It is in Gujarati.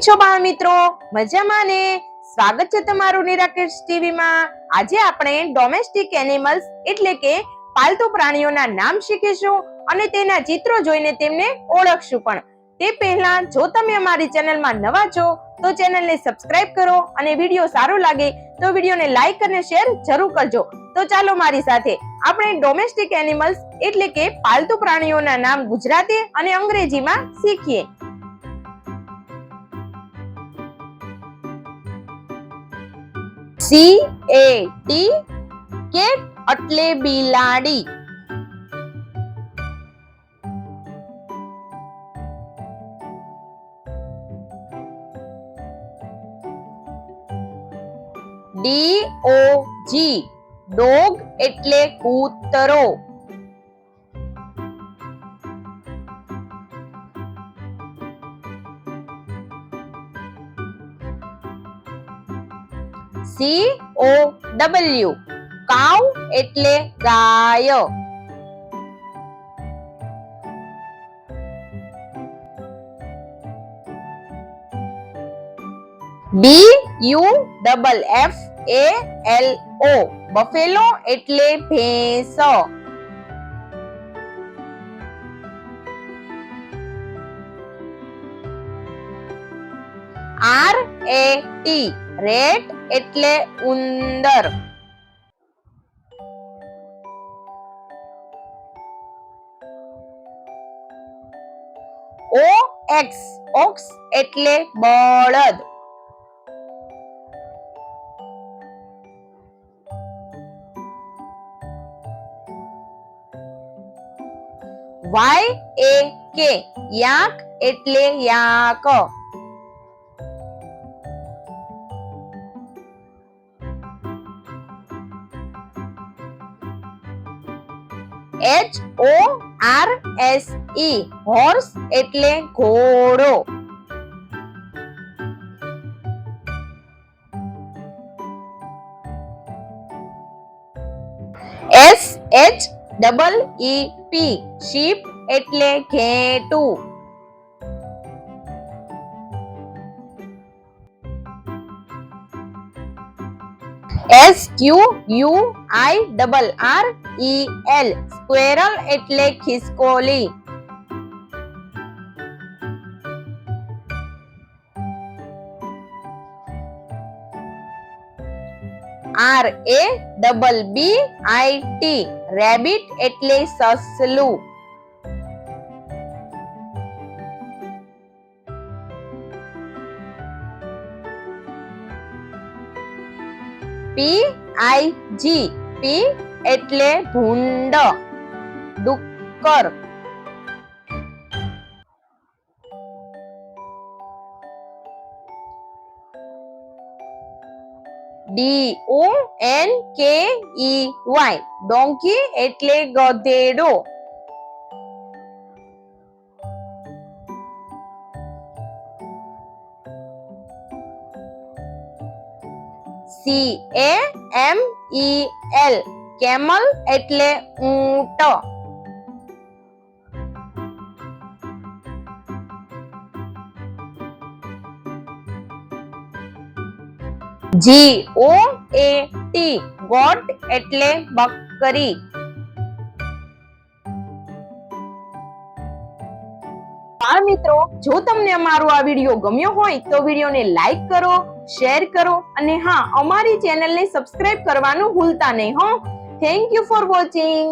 છો બાળ મિત્રો? મજામાં ને? સ્વાગત છે તમારું નિરાકેશ ટીવી માં. આજે આપણે ડોમેસ્ટિક એનિમલ્સ એટલે કે પાલતુ પ્રાણીઓના નામ શીખીશું અને તેના ચિત્રો જોઈને તેમને ઓળખશું. પણ તે પહેલા જો તમે અમારી ચેનલમાં નવા છો તો ચેનલને સબસ્ક્રાઇબ કરો અને વિડીયો સારો લાગે તો વિડીયોને લાઈક અને શેર જરૂર કરજો. તો ચાલો મારી સાથે આપણે ડોમેસ્ટિક એનિમલ્સ એટલે કે પાલતુ પ્રાણીઓના નામ ગુજરાતી અને અંગ્રેજીમાં શીખીએ. CAT કેટ એટલે બિલાડી. DOG ડોગ એટલે કૂતરો. COW કાઉ એટલે ગાય. BUFFALO બફેલો એટલે ભેંસ. RAT રેટ એટલે ઉંદર. OX ઓક્સ એટલે બળદ. YAK યાક એટલે યાક. HORSE હોર્સ એટલે ઘોડો. SHEEP શીપ એટલે ઘેટું. SQUIRREL સ્ક્વેરલ એટલે ખિસકોલી. RABBIT રેબિટ એટલે સસલું. PIG પી એટલે ભૂંડ ડુક્કર. DONKEY ડોંકી એટલે ગધેડો. CAMEL કેમલ એટલે ઊંટ. GOAT ગોટ એટલે બકરી. બાળ મિત્રો, જો તમને અમારો આ વિડીયો ગમ્યો હોય તો વિડીયોને લાઈક કરો, શેર કરો અને હા, અમારી ચેનલને સબસ્ક્રાઇબ કરવાનું ભૂલતા નહીં હો. Thank you for watching.